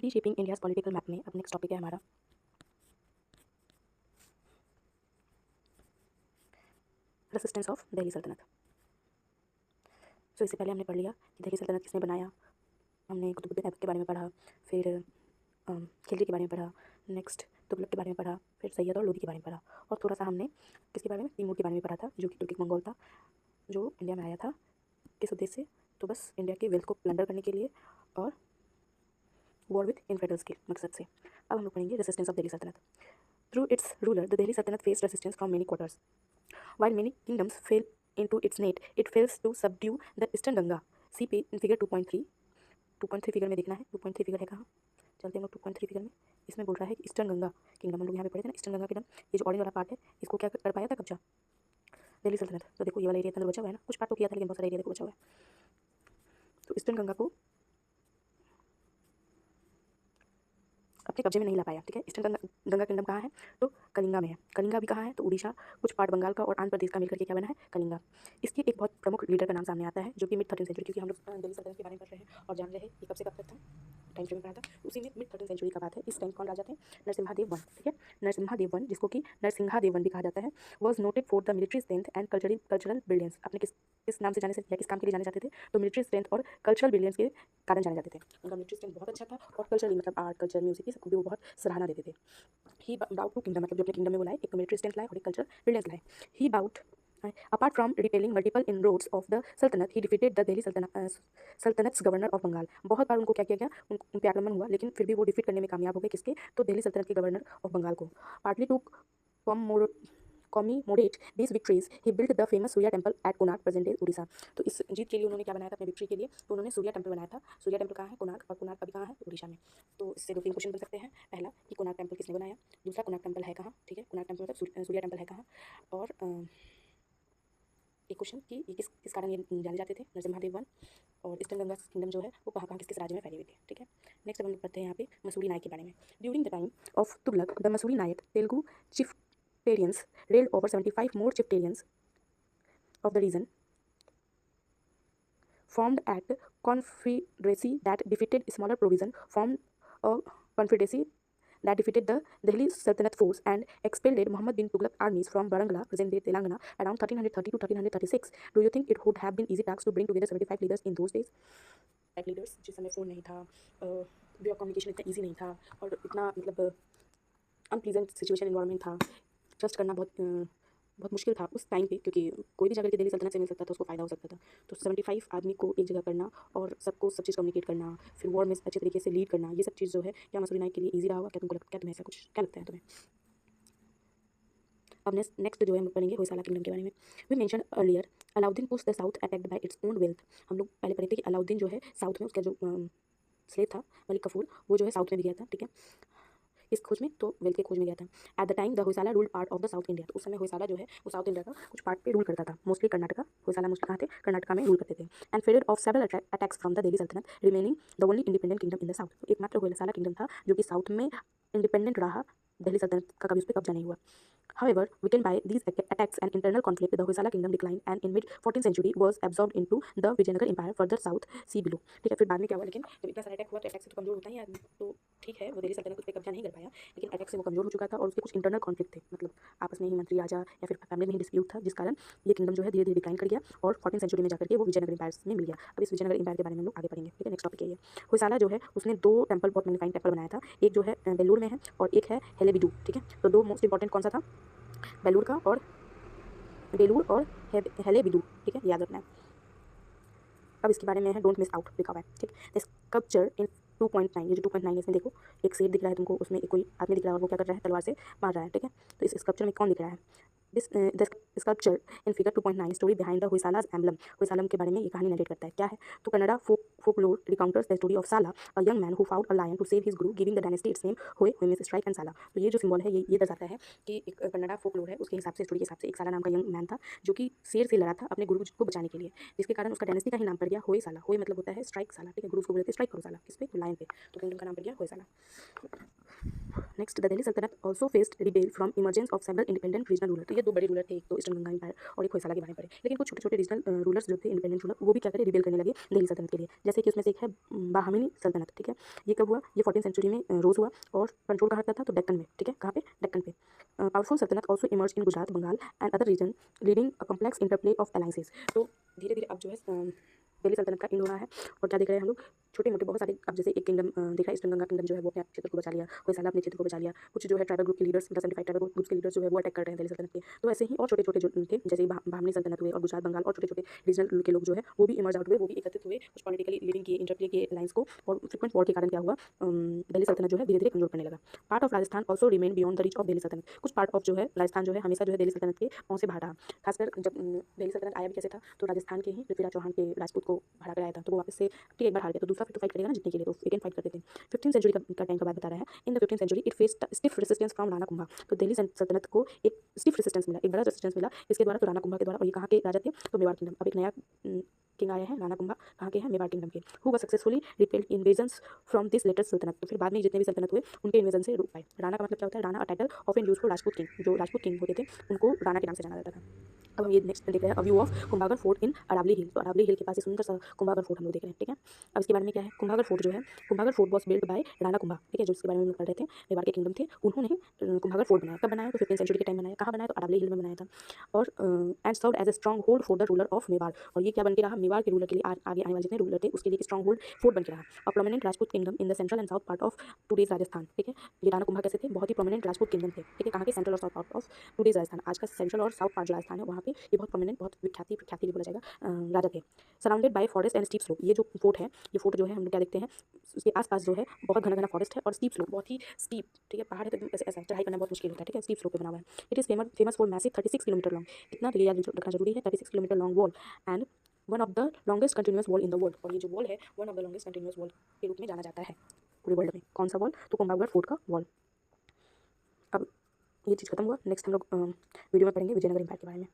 Reshaping India's political map में अब next topic है हमारा रेसिस्टेंस ऑफ दिल्ली सल्तनत। इससे पहले हमने पढ़ लिया कि दिल्ली सल्तनत किसने बनाया। हमने कुतुबुद्दीन ऐबक के बारे में पढ़ा, फिर खिलजी के बारे में पढ़ा, नेक्स्ट तुगलक के बारे में पढ़ा, फिर सैयद और लोदी के बारे में पढ़ा, और थोड़ा सा हमने किसके बारे में, तैमूर के बारे में पढ़ा था, जो कि तुर्किक मंगोल था, जो इंडिया में आया था किस उद्देश्य से, तो बस इंडिया के वेल्थ को प्लंडर करने के लिए और वॉर विद इन्फेडरल्स के मकसद से। अब हम लोग पढ़ेंगे रेसिस्टेंस ऑफ दिल्ली सल्तनत। Through its ruler the Delhi सल्तनत face resistance from many quarters. While many kingdoms fell into its net, it fails to subdue the eastern Ganga. See figure 2.3. 2.3 figure में देखना है, 2.3 फिगर है कहाँ, चलते हैं हम लोग 2.3 फिगर में। इसमें बोल रहा है कि ईस्टर्न गंगा किंगडम, हम लोग यहाँ पे पढ़े थे ना, ईस्टर्न गंगा किंगडम, ये जो ऑरेंज वाला पार्ट है, इसको क्या कर पाया था कब्जा, दिल्ली सल्तनत। तो देखो ये वाला एरिया अंदर बचा हुआ है ना, कुछ पार्ट तो किया था लेकिन बहुत सारा एरिया देखो बचा हुआ है। तो ईस्टर्न गंगा को अपने कब्जे में नहीं ला पाया, ठीक है। ईस्टर्न गंगा किंगडम कहाँ है, तो कलिंगा में है। कलिंगा भी कहाँ है, तो उड़ीसा, कुछ पार्ट बंगाल का और आंध्र प्रदेश का मिलकर के क्या बना है, कलिंगा। इसकी एक बहुत प्रमुख लीडर का नाम सामने आता है, जो कि मिड 13th सेंचुरी, क्योंकि हम लोग दिल्ली सल्तनत के बारे में पढ़ रहे हैं और जान रहे हैं ये कब से कब तक था, टाइम फ्रेम में पढ़ा था, उसी में मिड 13th सेंचुरी का बात है। इस टाइम कौन राजा थे, नरसिम्हा देव वन, ठीक है। नरसिम्हा देव वन, जिसको कि नरसिंहा देव वन भी कहा जाता है, was noted for the military strength and cultural brilliance. अपने किस नाम से जाने से या किस काम के लिए जाने जाते थे, तो मिलिट्री स्ट्रेंथ और कल्चरल ब्रिलियंस के कारण जाने जाते थे। उनका मिलिट्री स्ट्रेंथ बहुत अच्छा था और कल्चरली मतलब आर्ट, कल्चर, म्यूजिक, ये सबको भी वो बहुत सराहना देते थे। ही बाउट टू किंगडम, मतलब जो अपने किंगडम में वो लाए, एक मिलिट्री स्ट्रेंथ लाए और एक कल्चरल ब्रिलियंस लाए। ही bought apart from repelling multiple inroads of the sultanate, he defeated the Delhi sultanate's governor of Bengal। बहुत बार उनको क्या किया गया, उन पे आक्रमण हुआ, लेकिन फिर भी वो डिफीट करने में कामयाब हो गए, किसके, तो दिल्ली सल्तनत के गवर्नर ऑफ बंगाल को। Partly to commemorate these victories, he built the famous Surya temple at Konark, present day Orissa. तो इस जीत के लिए उन्होंने क्या बनाया था, अपनी विक्ट्री के लिए, तो उन्होंने सूर्या टेम्पल बनाया था। सूर्या टेम्पल कहाँ है, कोणार्क, और कोणार्क अभी कहाँ है, उड़ीसा में। तो इससे 2-3 क्वेश्चन बन सकते हैं। पहला कि कोणार्क टेम्पल किसने बनाया, दूसरा कोणार्क टेम्पल है कहाँ, ठीक है, कोणार्क टेम्पल मतलब सूर्या टेम्पल है कहाँ, और एक क्वेश्चन कि ये किस कारण ये जाने जाते थे, नरसिम्हा वन, और ईस्टर्न गंगा किंगडम जो है वो कहाँ कहाँ किस राज्य में फैली हुई थी, ठीक है। नेक्स्ट अब हम पढ़ते हैं यहाँ पे मसूरी नायक के बारे में। During the time of Tughlaq the Musunuri Nayak Telugu chieftains ruled over 75 more chieftains of the region, formed at confederacy that defeated smaller provision, formed a confederacy that defeated the Delhi Sultanate force and expelled Muhammad bin Tughlaq armies from Barangla, present-day Telangana, around 1330 to 1336. Do you think it would have been easy task to bring together 75 leaders in those days? Leaders, जिस समय phone नहीं था, way of communication इतना easy नहीं था, और इतना मतलब अनप्लीजेंट सिचुएशन इन्वायरमेंट था, ट्रस्ट करना बहुत मुश्किल था उस टाइम पे, क्योंकि कोई भी जाकर के दिल्ली सल्तनत से मिल सकता था, उसको फ़ायदा हो सकता था। तो 75 आदमी को एक जगह करना और सबको सब चीज़ कम्युनिकेट करना, फिर वॉर में अच्छे तरीके से लीड करना, ये सब चीज़ जो है क्या मसूरी नायक के लिए ईजी रहा होगा, क्या तुमको क्या तुम्हें ऐसा कुछ क्या लगता है तुम्हें। अब नेक्स्ट जो है हम पढ़ेंगे होयसाला किंगडम के बारे में। We mention earlier Alauddin push the south attacked by its own wealth. हम लोग पहले पढ़े थे कि अलाउद्दीन जो है साउथ में, उसका जो स्लेव था मलिक कफूर, वो जो है साउथ में भी गया था, ठीक है, इस खोज में, तो वेल्थ के खोज में गया था। At the time the Hoysala ruled part of the south India. तो उस समय होयसाला जो है वो साउथ इंडिया का कुछ पार्ट पे रूल करता था, मोस्टली कर्नाटका। होयसाला मोस्टली कहाँ थे, कर्नाटका में रूल करते थे। And fended off several attacks from the Delhi सल्तनत, remaining the only independent kingdom in the south. एकमात्र होयसाला किंगडम था जो कि साउथ में इंडिपेंडेंट रहा, दिल्ली सल्तनत का कभी उस पर कब्जा नहीं हुआ। However, weakened by these attacks and internal conflict, the Hoysala kingdom declined and in mid 14th century was absorbed into the Vijayanagar empire further south, see below। ठीक है, फिर बाद में क्या हुआ, लेकिन जब इतना सारा अटैक हुआ तो अटैक से तो कमजोर होता ही आदमी, तो ठीक है वो दिल्ली सल्तनत पे कब्जा नहीं कर पाया, लेकिन अटैक से वो कमजोर हो चुका था और उसके कुछ इंटरनल कॉन्फ्लिक्ट थे, मतलब आपस में ही मंत्री राजा या फिर फैमिली में ही डिस्प्यूट था, जिस कारण ये किंगडम जो है धीरे धीरे डिक्लाइन कर गया और 14th सेंचुरी में जाकर के वो विजयनगर इंपायर में मिल गया। अब इस विजयनगर इंपायर के बारे में हम लोग आगे पढ़ेंगे, ठीक है। नेक्स्ट टॉपिक है ये होयसाला जो है उसने 2 टेम्पल, बहुत मैग्निफाइंग टेम्पल बनाया था, एक जो है बेलूर में है और एक है हेलेबिडू, ठीक है। तो 2 मोस्ट इंपॉर्टेंट कौन सा था, बेलूर का और बेलूर और हेलेबिडू, ठीक है, याद रखना है। अब इसके बारे में है डोंट मिस आउट लिखा हुआ है, ठीक। द स्कल्पचर इन 2.9, ये जो 2.9 है इसमें देखो एक शेर दिख रहा है तुमको, उसमें कोई आदमी दिख रहा है और वो क्या कर रहा है, तलवार से मार रहा है, ठीक है। तो इस स्कल्पचर में कौन दिख रहा है, the sculpture in figure 2.9 story behind the Hoysalas emblem. Hoysalas के बारे में ये कहानी नरेट करता है, क्या है, तो Kannada folklore recounts the story of Sala, a young man who fought a lion to save his guru, giving the dynasty its name hoy, hoy means strike and साला। तो ये जो सिंबल है ये दर्शाता है कि एक कन्नड़ा फोकलोर है, उसके हिसाब से, स्टोरी के हिसाब से, एक साला नाम का यंग मैन था जो कि शेर से लड़ा था अपने गुरु को बचाने के लिए, जिसके कारण उसका डायनेस्टी का ही नाम पड़ गया होय साला। होय मतलब होता है स्ट्राइक साला, ठीक है, गुरु को बोलते हैं स्ट्राइक करो साला, किस पे, लायन पे, तो किंगडम का नाम पड़ गया होय साला। नेक्स्ट द दिल्ली सल्तनत also faced rebel from emergence of several independent regional ruler. तो ये दो बड़े रूलर थे, एक तो ईस्टर्न गंगा एम्पायर और एक होयसाला के बारे में पढ़े। लेकिन कुछ छोटे छोटे रीजनल रूलर्स जो थे, इंडिपेंडेंट रूलर, वो भी क्या करे, रिबेल करने लगे दिल्ली सल्तनत के लिए। जैसे कि उसमें से एक है बाहमिनी सल्तनत, ठीक है। ये कब हुआ, ये 14th सेंचुरी में रोज हुआ और कंट्रोल कहाँ करता था, तो डेक्कन में, ठीक है। कहाँ पे, डेक्कन पे। Powerful saltanat also emerge in Gujarat, Bengal and other region, leading a complex interplay of alliances. तो धीरे धीरे अब जो है दिल्ली सल्तनत का इंड हो रहा है। और क्या देख रहे हैं हम लोग, छोटे मोटे बहुत सारे, अब जैसे एक किंगडम देख रहा है, ईस्टर्न गंगा किंगडम जो है वो अपने क्षेत्र को बचा लिया, होयसाला अपने क्षेत्र को बचा लिया। कुछ जो है ट्राइबल ग्रुप के लीडर्स, मतलब 75 ट्राइबल ग्रुप्स के लीडर्स जो है वो अटैक कर रहे हैं दिल्ली सल्तनत के। तो ऐसे ही और छोटे छोटे जो थे, जैसे बाहमनी सल्तनत हुए और गुजरात, बंगाल और छोटे छोटे रीजनल के लोग जो है वो भी इमर्ज आउट हुए, वो भी एकत्रित हुए, कुछ पॉलिटिकली लीडिंग किए, इंटरप्ले किए अलायंस को। और फ्रिक्वेंट वॉर के कारण क्या हुआ, दिल्ली सल्तनत जो है धीरे धीरे कमजोर पड़ने लगा। Part of Rajasthan also remain beyond the reach of Delhi सल्तनत। कुछ पार्ट ऑफ जो है राजस्थान जो है हमेशा जो है दिल्ली सल्तनत के पाँव से बाहर रहा। खासकर जब दिल्ली सल्तनत आया भी कैसे था, तो राजस्थान के ही पृथ्वीराज चौहान के राजपूत को हरा कर आया था। तो वो वापस से ठीक एक बार हार गया, तो दूसरा फिर तो फाइट करेगा ना जीतने के लिए, तो अगेन फाइट करते थे। 15th सेंचुरी का टाइम का बात बता रहा है। In the 15th century it faced stiff resistance from Rana Kumbha. तो दिल्ली सल्तनत को एक स्टिफ रेजिस्टेंस मिला, एक बड़ा रेजिस्टेंस मिला इसके द्वारा, तो राणा कुंभा के द्वारा। और ये कहाँ के राजा थे, तो मेवाड़ किंगडम। अब एक नया किंग आया है, राणा कुंभा, कहाँ के हैं, मेवाड़ किंगडम के। Who was successfully repelled invasions from this latest सल्तनत। तो फिर बाद में जितने भी सल्तनत हुए उनके इन्वेजन से रुक पाए। राणा का मतलब क्या होता है, Rana a title of an used for Rajput king. जो राजपूत किंग होते थे उनको राणा के नाम से जाना जाता था। अब हम ये नेक्स्ट देख रहे हैं, अ व्यू ऑफ कुंभागर फोर्ट इन अरावली हिल। तो अरावली हिल के पास ये सुंदर सा कुंभागर फोर्ट हम लोग देख रहे हैं, ठीक है। अब इसके बारे में क्या है, कुंभागर फोर्ट जो है, Kumbhalgarh fort was build by Rana Kumbha, ठीक है, जो इसके बारे में हम लोग पढ़ रहे थे, मेवाड़ के किंगडम थे, उन्होंने कुंभागर फोर्ट बनाया। कब बनाया, तो 15th सेंचुरी के टाइम बनाया। कहाँ बनाया, तो अरावली हिल में बनाया था। और and served as a stronghold for the ruler of Mewar. और ये क्या बन के रहा, मेवाड़ के रूलर के लिए, आगे आने वाले जितने रूलर थे उसके लिए स्ट्रॉन्ग होल्ड फोर्ट बन के रहा। और prominent Rajput kingdom in the central and south part of today's Rajasthan, ठीक है। ये राणा कुंभा कैसे थे, बहुत ही प्रोमिनेंट राजपूत किंगडम थे, ठीक है। कहाँ के, सेंट्रल और south part of today's Rajasthan. आज का सेंट्रल और साउथ पार्ट जो राजस्थान है वहाँ पे ये बहुत प्रोमिनेंट, बहुत विख्याति भी बोला जाएगा, राजा थे। Surrounded by forest and steep slope. ये जो फोर्ट है, ये फोर्ट जो है हम लोग क्या देखते हैं, उसके आसपास जो है बहुत घना घना फॉरेस्ट है और स्टीप स्लोप, बहुत ही स्टीप, ठीक है। पहाड़ है तो एकदम ऐसा चढ़ाई करना बहुत मुश्किल होता है, ठीक है। स्टीप स्लोप पे बना हुआ है। It is famous for massive 36 kilometre long. कितना, तो ये याद रखना जरूरी है, 36 kilometre long wall and one of the longest continuous wall in the world. और ये जो वॉल है one of the longest continuous wall के रूप में जाना जाता है पूरे वर्ल्ड में। कौन सा वॉल, तो कुंभागढ़ फोर्ट का वॉल। अब ये चीज़ खत्म हुआ। नेक्स्ट हम लोग वीडियो में पढ़ेंगे विजयनगर एम्पायर के बारे में।